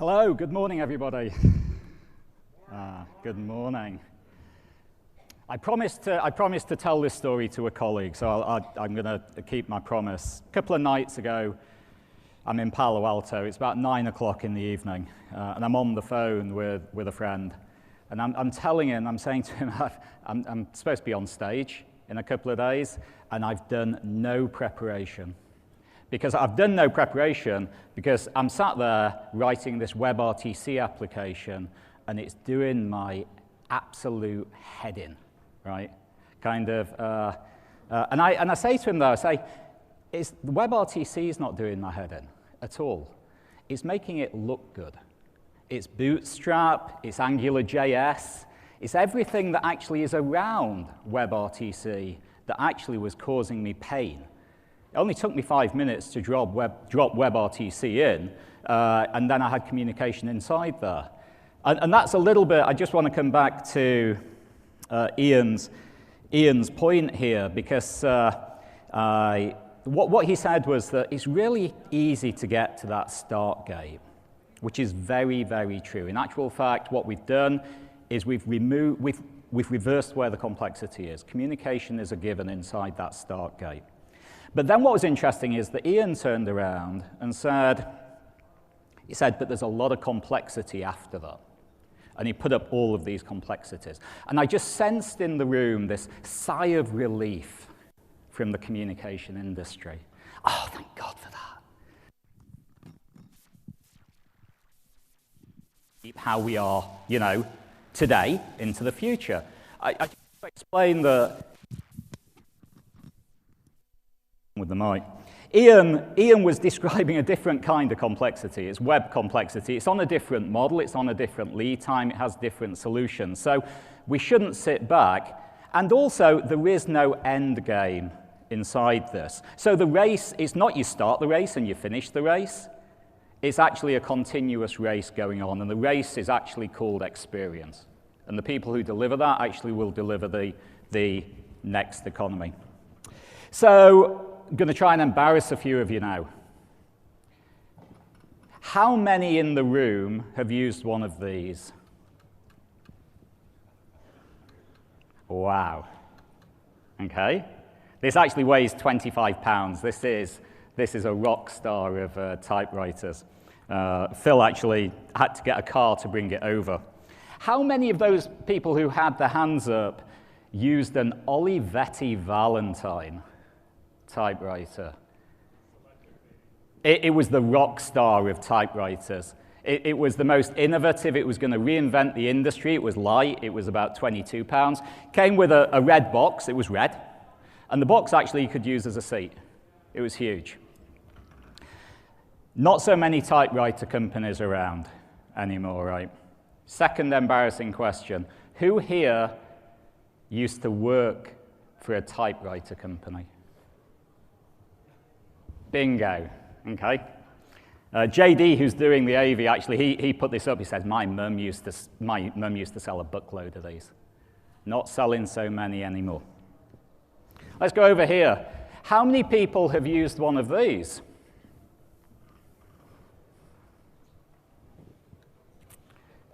Hello, good morning, everybody. Good morning. I promised to tell this story to a colleague, so I'm going to keep my promise. A couple of nights ago, I'm in Palo Alto. It's about 9 o'clock in the evening, and I'm on the phone with a friend. And I'm telling him, I'm saying to him, I'm supposed to be on stage in a couple of days, and I've done no preparation. Because I've done no preparation because I'm sat there writing this WebRTC application, and it's doing my absolute head in, right? Kind of, and I say to him though, I say, the WebRTC is not doing my head in at all. It's making it look good. It's Bootstrap, it's AngularJS, it's everything that actually is around WebRTC that actually was causing me pain. It only took me 5 minutes to drop WebRTC in, and then I had communication inside there. And that's a little bit, I just want to come back to Ian's point here, because what he said was that it's really easy to get to that start gate, which is very, very true. In actual fact, what we've done is we've reversed where the complexity is. Communication is a given inside that start gate. But then what was interesting is that Ian turned around and said, but there's a lot of complexity after that. And he put up all of these complexities. And I just sensed in the room this sigh of relief from the communication industry. Oh, thank God for that. How we are, today into the future. I just explain that with the mic. Ian was describing a different kind of complexity. It's web complexity. It's on a different model. It's on a different lead time. It has different solutions. So we shouldn't sit back. And also, there is no end game inside this. So the race is not you start the race and you finish the race. It's actually a continuous race going on. And the race is actually called experience. And the people who deliver that actually will deliver the next economy. So I'm going to try and embarrass a few of you now. How many in the room have used one of these? Wow. Okay. This actually weighs 25 pounds. This is a rock star of typewriters. Phil actually had to get a car to bring it over. How many of those people who had their hands up used an Olivetti Valentine typewriter? It was the rock star of typewriters. It was the most innovative. It was going to reinvent the industry. It was light. It was about 22 pounds. Came with a red box. It was red. And the box actually you could use as a seat. It was huge. Not so many typewriter companies around anymore, right? Second embarrassing question. Who here used to work for a typewriter company? Bingo, okay. JD, who's doing the AV, actually, he put this up. He said, my mum used to sell a buckload of these. Not selling so many anymore. Let's go over here. How many people have used one of these?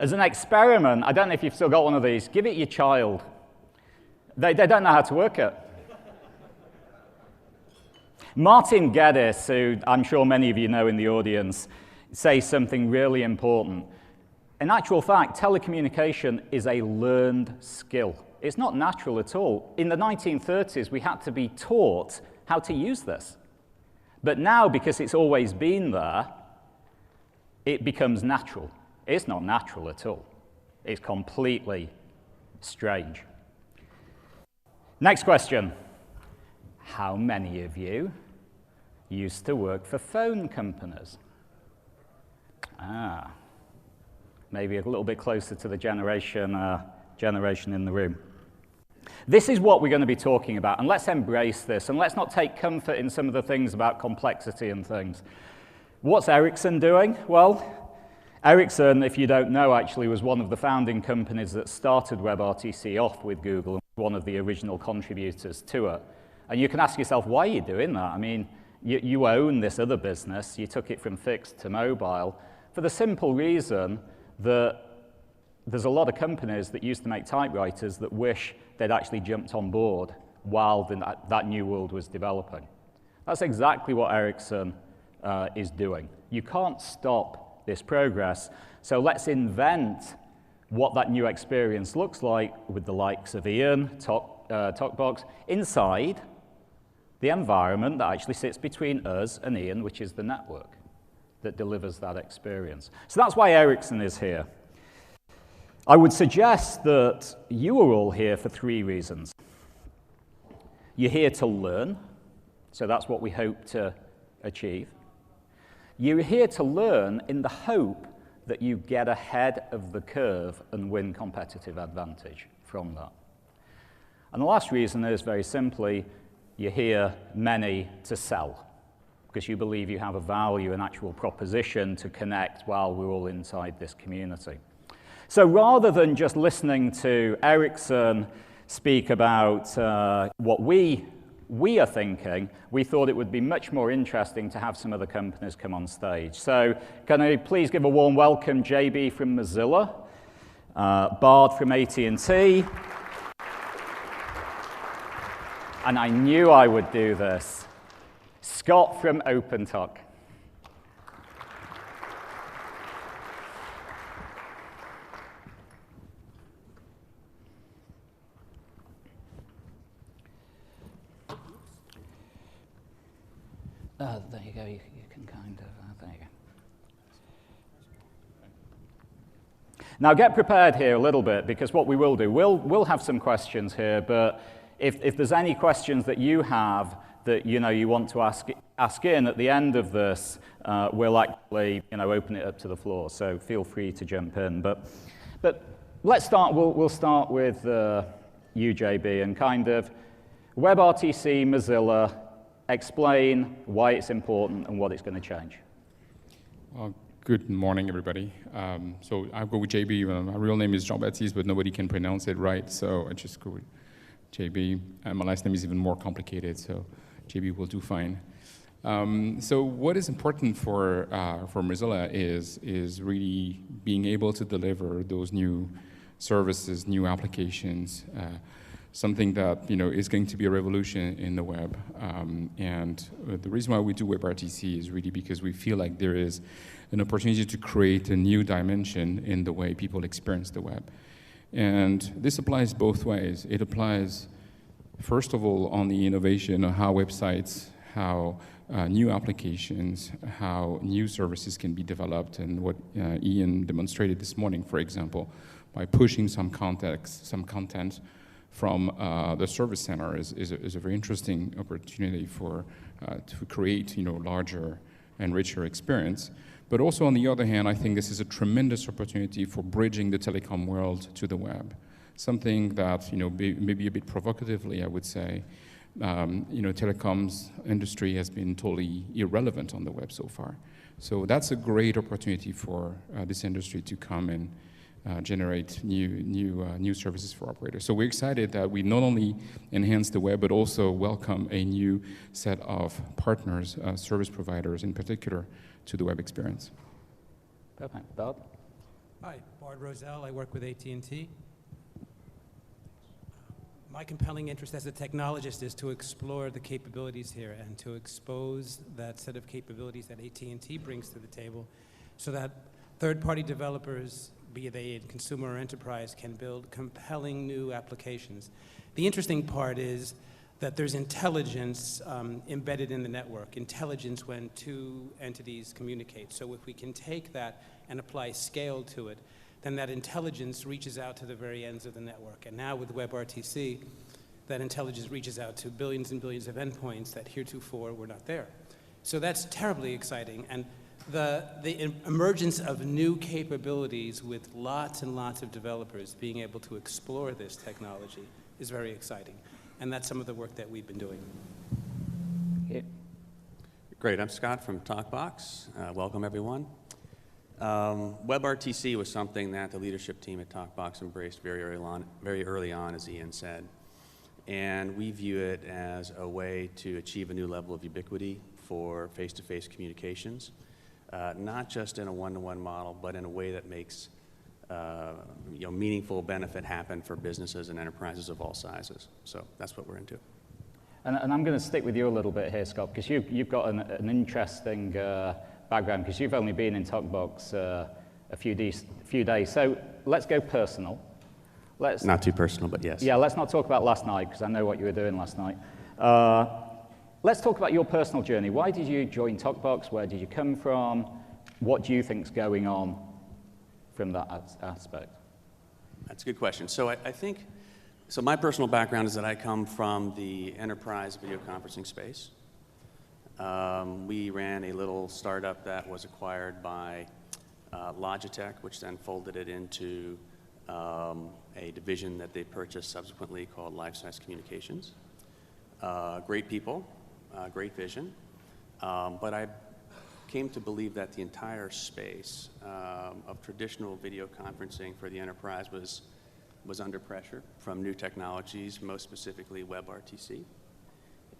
As an experiment, I don't know if you've still got one of these, give it your child. They don't know how to work it. Martin Geddes, who I'm sure many of you know in the audience, says something really important. In actual fact, telecommunication is a learned skill. It's not natural at all. In the 1930s, we had to be taught how to use this. But now, because it's always been there, it becomes natural. It's not natural at all. It's completely strange. Next question. How many of you used to work for phone companies? Maybe a little bit closer to the generation in the room. This is what we're going to be talking about, and let's embrace this, and let's not take comfort in some of the things about complexity and things. What's Ericsson doing? Well, Ericsson, if you don't know, actually was one of the founding companies that started WebRTC off with Google, and one of the original contributors to it. And you can ask yourself, why are you doing that? I mean, you own this other business. You took it from fixed to mobile. for the simple reason that there's a lot of companies that used to make typewriters that wish they'd actually jumped on board while that new world was developing. That's exactly what Ericsson is doing. You can't stop this progress, so let's invent what that new experience looks like with the likes of Ian, TalkBox, inside the environment that actually sits between us and Ian, which is the network that delivers that experience. So that's why Ericsson is here. I would suggest that you are all here for 3 reasons. You're here to learn, so that's what we hope to achieve. You're here to learn in the hope that you get ahead of the curve and win competitive advantage from that. And the last reason is, very simply, you're here, many, to sell, because you believe you have a value, an actual proposition to connect while we're all inside this community. So rather than just listening to Ericsson speak about what we are thinking, we thought it would be much more interesting to have some other companies come on stage. So can I please give a warm welcome, JB from Mozilla, Bard from AT&T, and I knew I would do this, Scott from OpenTalk. There you go, you can kind of, there you go. Now get prepared here a little bit, because what we will do, we'll have some questions here, but if there's any questions that you have that you want to ask in at the end of this, we'll actually open it up to the floor, so feel free to jump in. But let's start, we'll start with you, JB, and kind of WebRTC, Mozilla, explain why it's important and what it's going to change. Good morning, everybody. So I'll go with JB. My real name is Jean-Baptiste, but nobody can pronounce it right, so I just go with JB. And my last name is even more complicated, so JB will do fine. So what is important for Mozilla is really being able to deliver those new services, new applications, something that is going to be a revolution in the web. And the reason why we do WebRTC is really because we feel like there is an opportunity to create a new dimension in the way people experience the web. And this applies both ways. It applies, first of all, on the innovation of how websites, how new applications, how new services can be developed, and what Ian demonstrated this morning, for example, by pushing some content from the service center is a very interesting opportunity to create larger and richer experience. But also, on the other hand, I think this is a tremendous opportunity for bridging the telecom world to the web. Something that, maybe a bit provocatively, I would say, telecoms industry has been totally irrelevant on the web so far. So that's a great opportunity for this industry to come and generate new services for operators. So we're excited that we not only enhance the web, but also welcome a new set of partners, service providers in particular, to the web experience. Perfect. Bard? Hi, Bard Roselle. I work with AT&T. My compelling interest as a technologist is to explore the capabilities here and to expose that set of capabilities that AT&T brings to the table so that third-party developers, be they in consumer or enterprise, can build compelling new applications. The interesting part is that there's intelligence embedded in the network, intelligence when two entities communicate. So if we can take that and apply scale to it, then that intelligence reaches out to the very ends of the network. And now with WebRTC, that intelligence reaches out to billions and billions of endpoints that heretofore were not there. So that's terribly exciting. And the emergence of new capabilities with lots and lots of developers being able to explore this technology is very exciting. And that's some of the work that we've been doing. Yeah. Great, I'm Scott from TalkBox. Welcome, everyone. WebRTC was something that the leadership team at TalkBox embraced very early on, as Ian said. And we view it as a way to achieve a new level of ubiquity for face-to-face communications. not just in a one-to-one model, but in a way that makes meaningful benefit happen for businesses and enterprises of all sizes. So that's what we're into. And I'm going to stick with you a little bit here, Scott, because you've got an interesting background, because you've only been in TalkBox a few days. So let's go personal. Not too personal, but yes. Yeah, let's not talk about last night, because I know what you were doing last night. Let's talk about your personal journey. Why did you join TalkBox? Where did you come from? What do you think's going on from that aspect? That's a good question. So I think, so my personal background is that I come from the enterprise video conferencing space. We ran a little startup that was acquired by Logitech, which then folded it into a division that they purchased subsequently called Life Science Communications. Great people, great vision, but I came to believe that the entire space of traditional video conferencing for the enterprise was under pressure from new technologies, most specifically WebRTC.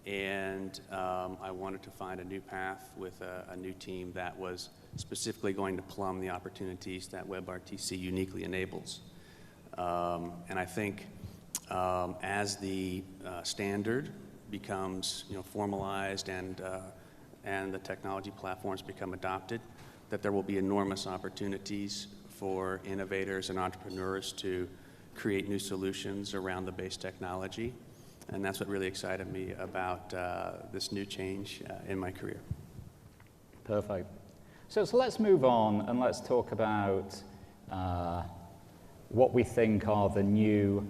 And I wanted to find a new path with a new team that was specifically going to plumb the opportunities that WebRTC uniquely enables. And I think as the standard becomes formalized and the technology platforms become adopted, that there will be enormous opportunities for innovators and entrepreneurs to create new solutions around the base technology. And that's what really excited me about this new change in my career. Perfect. So let's move on and let's talk about what we think are the new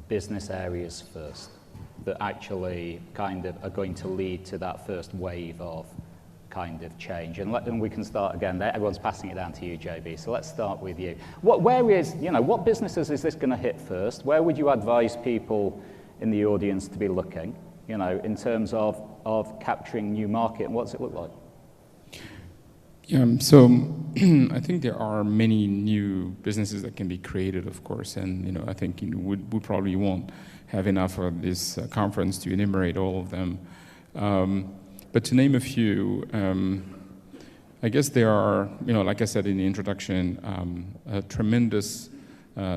business areas first that actually kind of are going to lead to that first wave of kind of change. And we can start again. Everyone's passing it down to you, JB. So let's start with you. What businesses is this going to hit first? Where would you advise people in the audience to be looking, in terms of capturing new market, and what does it look like? So I think there are many new businesses that can be created, of course, and I think we probably won't have enough of this conference to enumerate all of them. But to name a few, I guess there are, like I said in the introduction, a tremendous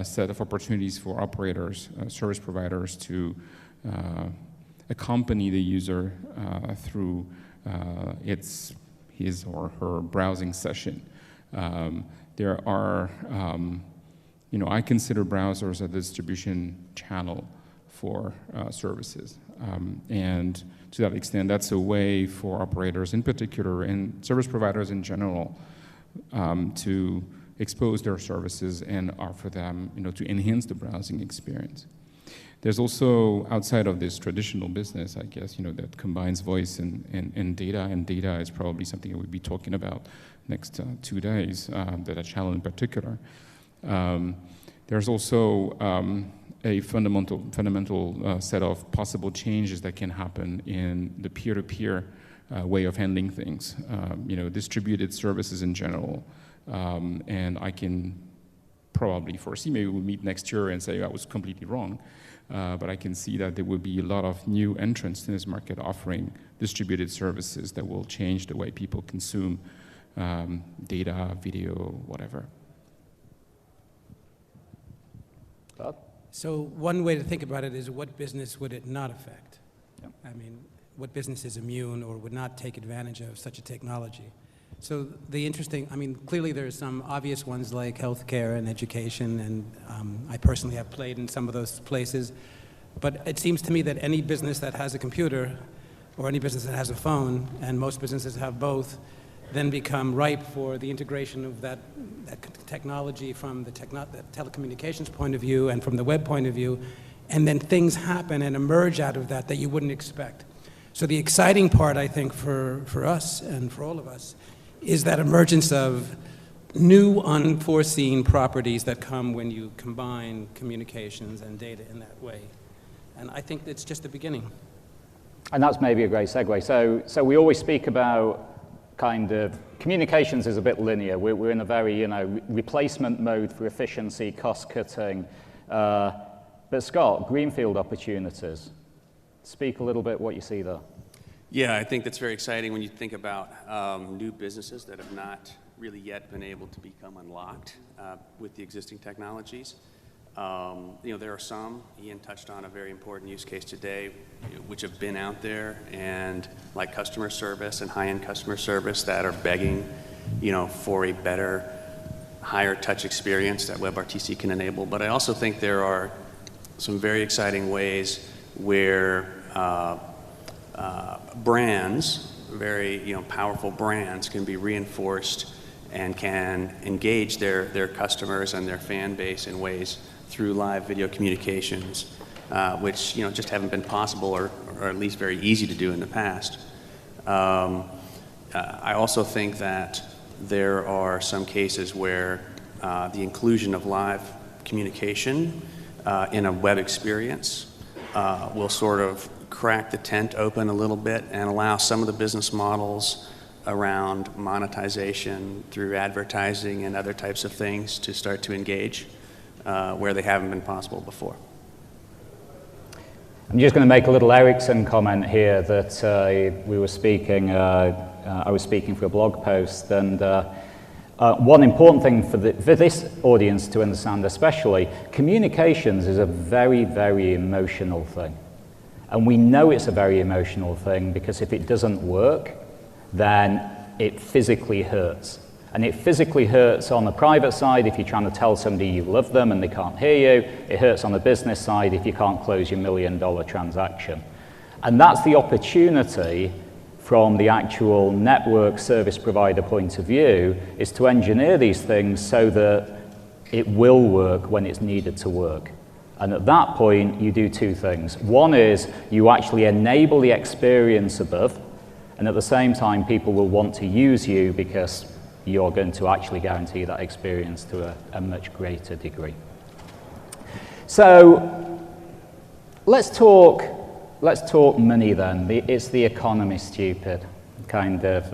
set of opportunities for operators, service providers to accompany the user through his or her browsing session. There are, I consider browsers a distribution channel for services. And to that extent, that's a way for operators in particular and service providers in general to expose their services and offer them, to enhance the browsing experience. There's also, outside of this traditional business, I guess, that combines voice and data is probably something that we'll be talking about next 2 days, that channel in particular. There's also a fundamental set of possible changes that can happen in the peer-to-peer way of handling things, distributed services in general. And I can probably foresee, maybe we'll meet next year and say I was completely wrong, but I can see that there will be a lot of new entrants in this market offering distributed services that will change the way people consume data, video, whatever. Todd? So one way to think about it is, what business would it not affect? Yep. I mean, what business is immune or would not take advantage of such a technology? So clearly there's some obvious ones like healthcare and education, and I personally have played in some of those places. But it seems to me that any business that has a computer or any business that has a phone, and most businesses have both, then become ripe for the integration of that technology from the telecommunications point of view and from the web point of view, and then things happen and emerge out of that you wouldn't expect. So the exciting part, I think, for us and for all of us is that emergence of new unforeseen properties that come when you combine communications and data in that way. And I think it's just the beginning. And that's maybe a great segue. So we always speak about kind of communications is a bit linear. We're in a very replacement mode for efficiency, cost cutting. But Scott, greenfield opportunities. Speak a little bit what you see there. Yeah, I think that's very exciting when you think about new businesses that have not really yet been able to become unlocked with the existing technologies. There are some, Ian touched on a very important use case today, which have been out there and like customer service and high-end customer service that are begging, for a better, higher touch experience that WebRTC can enable. But I also think there are some very exciting ways where brands, very powerful brands, can be reinforced and can engage their customers and their fan base in ways through live video communications, which just haven't been possible or at least very easy to do in the past. I also think that there are some cases where the inclusion of live communication in a web experience will sort of crack the tent open a little bit and allow some of the business models around monetization through advertising and other types of things to start to engage where they haven't been possible before. I'm just going to make a little Ericsson comment here that we were speaking, I was speaking for a blog post, and one important thing for this audience to understand especially, communications is a very, very emotional thing. And we know it's a very emotional thing because if it doesn't work, then it physically hurts. And it physically hurts on the private side if you're trying to tell somebody you love them and they can't hear you. It hurts on the business side if you can't close your $1 million transaction. And that's the opportunity from the actual network service provider point of view, is to engineer these things so that it will work when it's needed to work. And at that point, you do two things. One is you actually enable the experience above, and at the same time, people will want to use you because you're going to actually guarantee that experience to a much greater degree. So let's talk money then. Is the economy stupid? Kind of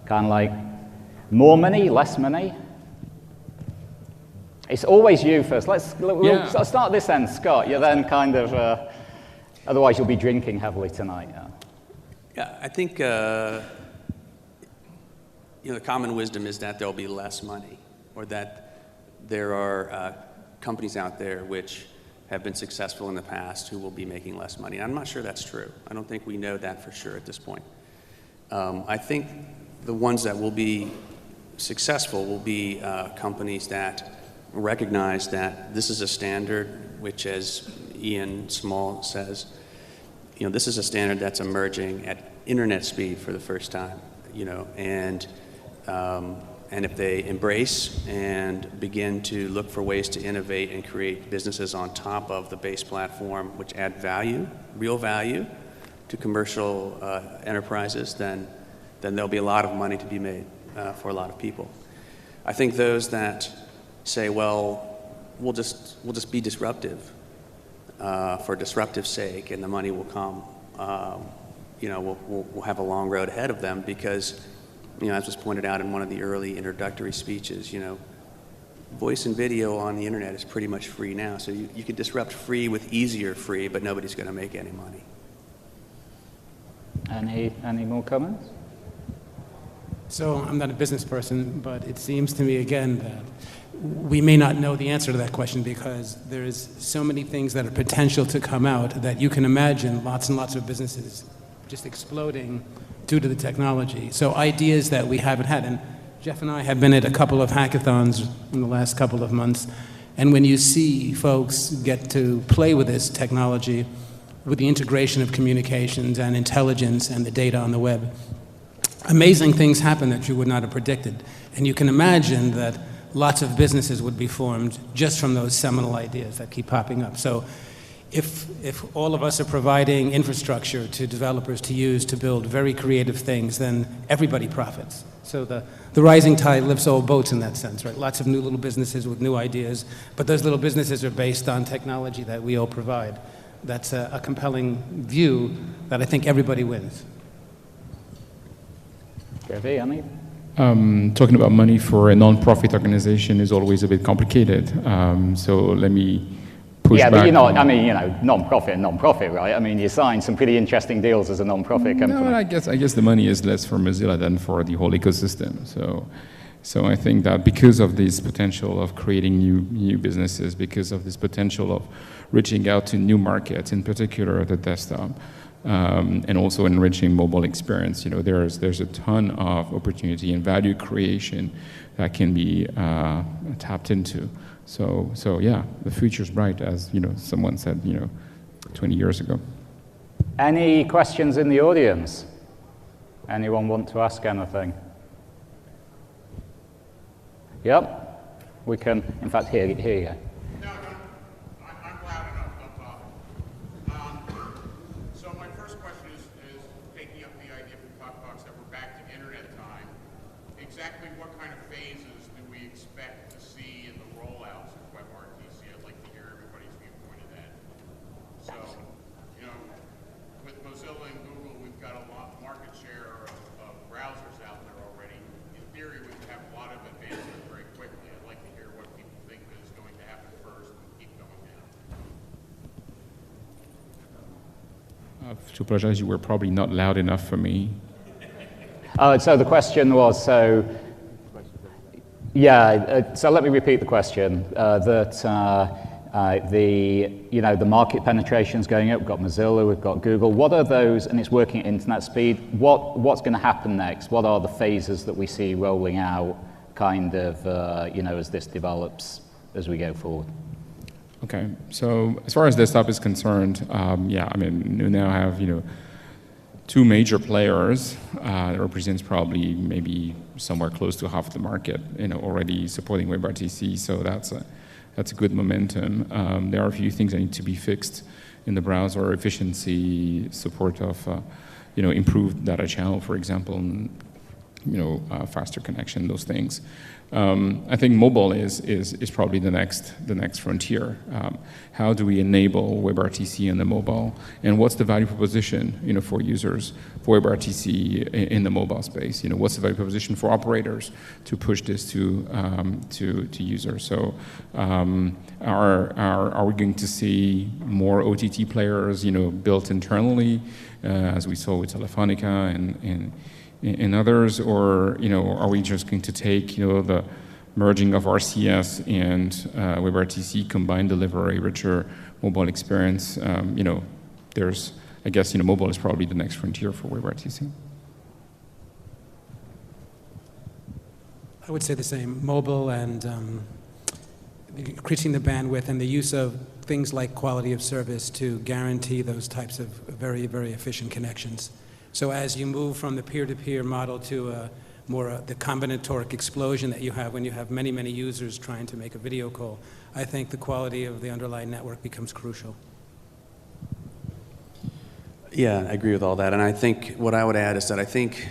like more money, less money? It's always you first. We'll start this end, Scott. You're then kind of, otherwise you'll be drinking heavily tonight. Yeah, I think the common wisdom is that there'll be less money, or that there are companies out there which have been successful in the past who will be making less money. I'm not sure that's true. I don't think we know that for sure at this point. I think the ones that will be successful will be companies that recognize that this is a standard which, as Ian Small says, this is a standard that's emerging at internet speed for the first time, and if they embrace and begin to look for ways to innovate and create businesses on top of the base platform which add value, real value, to commercial enterprises, then there'll be a lot of money to be made for a lot of people. I think those that say, well, we'll just be disruptive for disruptive sake, and the money will come. We'll have a long road ahead of them because, as was pointed out in one of the early introductory speeches, voice and video on the internet is pretty much free now. So you could disrupt free with easier free, but nobody's going to make any money. Any more comments? So I'm not a business person, but it seems to me again that we may not know the answer to that question because there is so many things that are potential to come out that you can imagine lots and lots of businesses just exploding due to the technology. So ideas that we haven't had, and Jeff and I have been at a couple of hackathons in the last couple of months, and when you see folks get to play with this technology, with the integration of communications and intelligence and the data on the web, amazing things happen that you would not have predicted. And you can imagine that lots of businesses would be formed just from those seminal ideas that keep popping up. So if all of us are providing infrastructure to developers to use to build very creative things, then everybody profits. So the rising tide lifts all boats in that sense, right? Lots of new little businesses with new ideas, but those little businesses are based on technology that we all provide. That's a compelling view that I think everybody wins. Talking about money for a non-profit organization is always a bit complicated. So let me push yeah, back. but you're not, on- I mean, you know, non-profit, right? I mean, you signed some pretty interesting deals as a non-profit company. No, I guess the money is less for Mozilla than for the whole ecosystem. So I think that because of this potential of creating new businesses, because of this potential of reaching out to new markets, in particular the desktop, and also enriching mobile experience, you know, there's a ton of opportunity and value creation that can be tapped into. So yeah, the future's bright, as you know, someone said, you know, 20 years ago. Any questions in the audience? Anyone want to ask anything? Yep, we can, in fact, here you go. No, I'm loud enough, don't bother. So my first question is taking up the idea from Talkbox that we're back to internet time. Exactly what kind of phases do we expect to see in the rollouts of WebRTC? I'd like to hear everybody's viewpoint of that. So, you know, with Mozilla and Google, we've got a lot market share of browsers out there already. In theory, we could have a lot of advancement very quickly. I'd like to hear what people think is going to happen first and keep going down. To apologize, you were probably not loud enough for me. So the question was, so let me repeat the question. The market penetration is going up. We've got Mozilla, we've got Google. What are those? And it's working at internet speed. What's going to happen next? What are the phases that we see rolling out, kind of, as this develops as we go forward? Okay, so as far as desktop is concerned, I mean, you now have, you know, two major players that represents probably maybe somewhere close to half the market, you know, already supporting WebRTC. So that's a good momentum. There are a few things that need to be fixed in the browser: efficiency, support of, improved data channel, for example, and, faster connection, those things. I think mobile is probably the next frontier. How do we enable WebRTC in the mobile, and what's the value proposition, for users for WebRTC in the mobile space? What's the value proposition for operators to push this to users? So, are we going to see more OTT players, built internally, as we saw with Telefonica and others, or are we just going to take the merging of RCS and WebRTC combined, deliver a richer mobile experience? There's, I guess, mobile is probably the next frontier for WebRTC. I would say the same. Mobile and increasing the bandwidth and the use of things like quality of service to guarantee those types of very, very efficient connections. So as you move from the peer-to-peer model to the combinatoric explosion that you have when you have many, many users trying to make a video call, I think the quality of the underlying network becomes crucial. Yeah, I agree with all that. And I think what I would add is that I think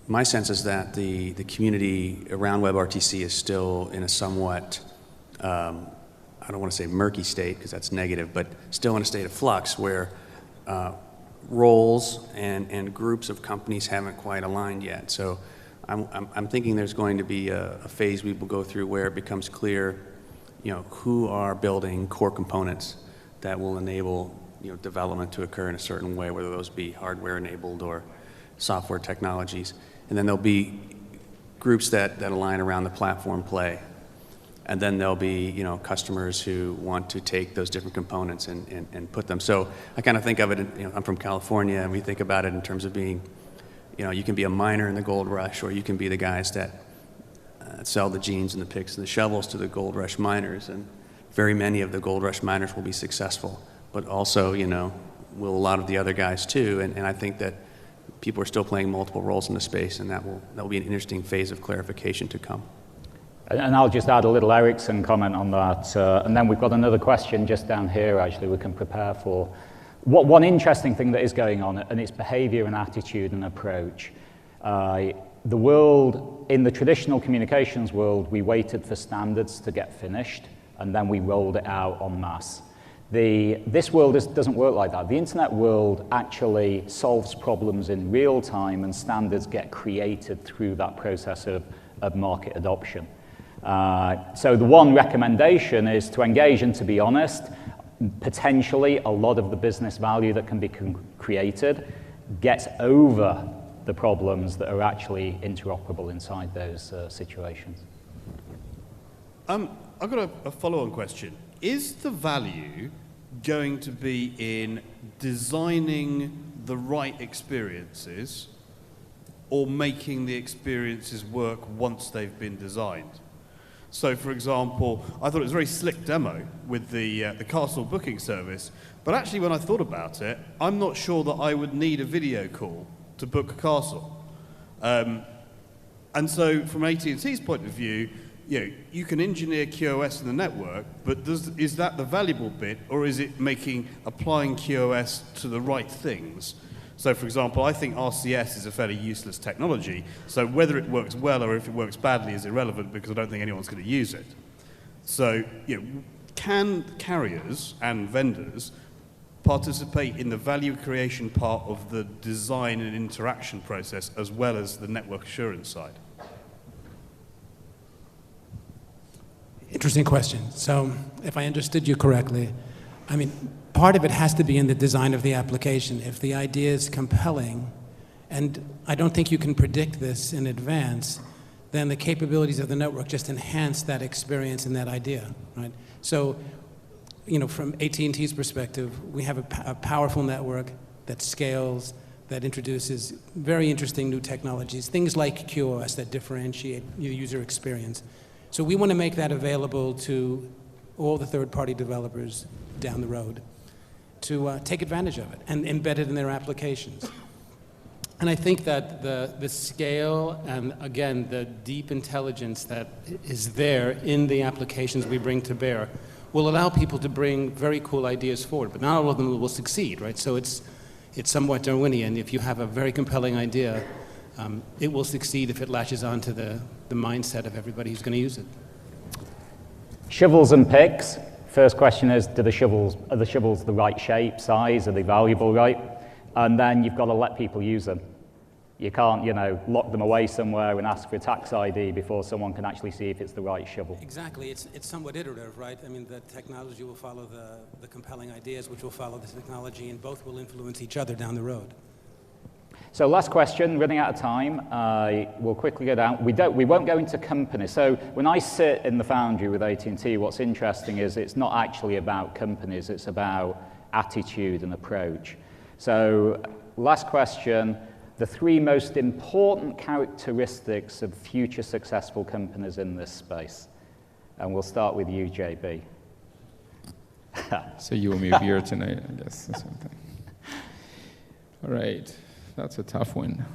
my sense is that the community around WebRTC is still in a somewhat, I don't want to say murky state because that's negative, but still in a state of flux where roles and groups of companies haven't quite aligned yet. So I'm thinking there's going to be a phase we will go through where it becomes clear, who are building core components that will enable, development to occur in a certain way, whether those be hardware enabled or software technologies. And then there'll be groups that align around the platform play. And then there'll be, customers who want to take those different components and put them. So I kind of think of it, I'm from California, and we think about it in terms of being, you can be a miner in the gold rush, or you can be the guys that sell the jeans and the picks and the shovels to the gold rush miners. And very many of the gold rush miners will be successful, but also, will a lot of the other guys too. And I think that people are still playing multiple roles in the space, and that will be an interesting phase of clarification to come. And I'll just add a little Ericsson comment on that. And then we've got another question just down here, actually, we can prepare for. One interesting thing that is going on, and it's behavior and attitude and approach. The world, in the traditional communications world, we waited for standards to get finished, and then we rolled it out en masse. This world doesn't work like that. The internet world actually solves problems in real time, and standards get created through that process of market adoption. So the one recommendation is to engage and to be honest. Potentially, a lot of the business value that can be created gets over the problems that are actually interoperable inside those situations. I've got a follow-on question. Is the value going to be in designing the right experiences or making the experiences work once they've been designed? So, for example, I thought it was a very slick demo with the castle booking service, but actually when I thought about it, I'm not sure that I would need a video call to book a castle. And so from AT&T's point of view, you can engineer QoS in the network, but is that the valuable bit, or is it applying QoS to the right things? So, for example, I think RCS is a fairly useless technology, so whether it works well or if it works badly is irrelevant because I don't think anyone's going to use it. So, can carriers and vendors participate in the value creation part of the design and interaction process as well as the network assurance side? Interesting question. So, if I understood you correctly, part of it has to be in the design of the application. If the idea is compelling, and I don't think you can predict this in advance, then the capabilities of the network just enhance that experience and that idea, right? So, from AT&T's perspective, we have a powerful network that scales, that introduces very interesting new technologies, things like QoS that differentiate the user experience. So we want to make that available to all the third-party developers down the road to take advantage of it and embed it in their applications. And I think that the scale and, again, the deep intelligence that is there in the applications we bring to bear will allow people to bring very cool ideas forward, but not all of them will succeed, right? So it's somewhat Darwinian. If you have a very compelling idea, it will succeed if it latches onto the mindset of everybody who's going to use it. Shovels and picks. First question is, are the shovels the right shape, size? Are they valuable, right? And then you've got to let people use them. You can't, lock them away somewhere and ask for a tax ID before someone can actually see if it's the right shovel. Exactly. It's somewhat iterative, right? The technology will follow the compelling ideas, which will follow the technology, and both will influence each other down the road. So last question, running out of time. We'll quickly go down. We won't go into companies. So when I sit in the foundry with AT&T, what's interesting is it's not actually about companies. It's about attitude and approach. So last question. The 3 most important characteristics of future successful companies in this space. And we'll start with you, JB. So you owe me a beer tonight, I guess. Or something. All right, that's a tough one.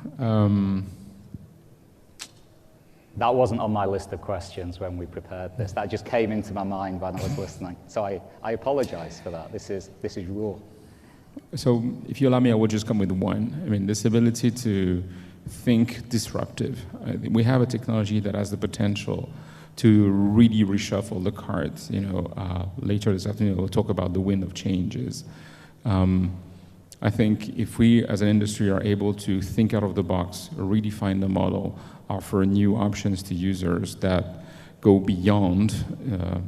That wasn't on my list of questions when we prepared this. That just came into my mind when I was listening. So I apologize for that. This is raw. So if you allow me, I will just come with one. This ability to think disruptive. We have a technology that has the potential to really reshuffle the cards. Later this afternoon, we'll talk about the wind of changes. I think if we, as an industry, are able to think out of the box, redefine the model, offer new options to users that go beyond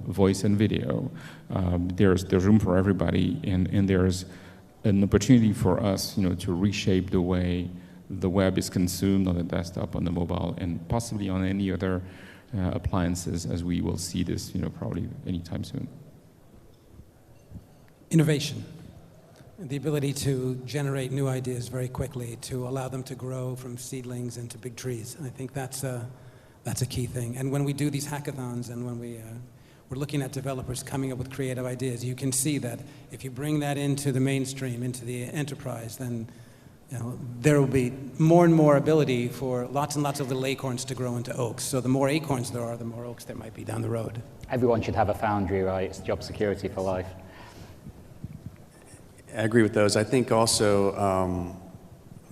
voice and video, there's room for everybody, and there's an opportunity for us, to reshape the way the web is consumed on the desktop, on the mobile, and possibly on any other appliances, as we will see this, probably anytime soon. Innovation. The ability to generate new ideas very quickly, to allow them to grow from seedlings into big trees. I think that's a key thing. And when we do these hackathons and when we're looking at developers coming up with creative ideas, you can see that if you bring that into the mainstream, into the enterprise, then there will be more and more ability for lots and lots of little acorns to grow into oaks. So the more acorns there are, the more oaks there might be down the road. Everyone should have a foundry, right? It's job security for life. I agree with those. I think also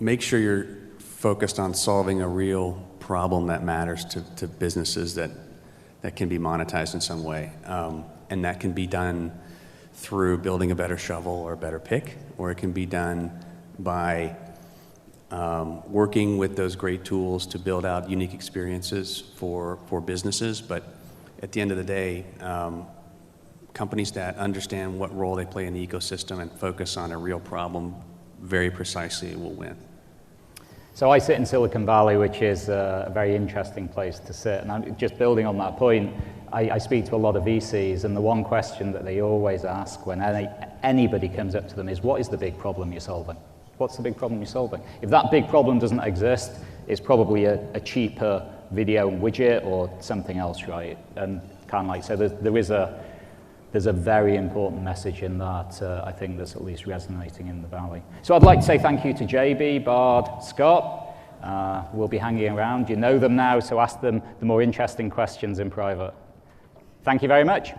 make sure you're focused on solving a real problem that matters to businesses that can be monetized in some way. And that can be done through building a better shovel or a better pick, or it can be done by working with those great tools to build out unique experiences for businesses. But at the end of the day, companies that understand what role they play in the ecosystem and focus on a real problem very precisely will win. So I sit in Silicon Valley, which is a very interesting place to sit. And I'm just building on that point, I speak to a lot of VCs, and the one question that they always ask when anybody comes up to them is, what is the big problem you're solving? What's the big problem you're solving? If that big problem doesn't exist, it's probably a cheaper video widget or something else, right? And kind of like, so there's a very important message in that, I think, that's at least resonating in the Valley. So I'd like to say thank you to JB, Bard, Scott. We'll be hanging around. You know them now, so ask them the more interesting questions in private. Thank you very much.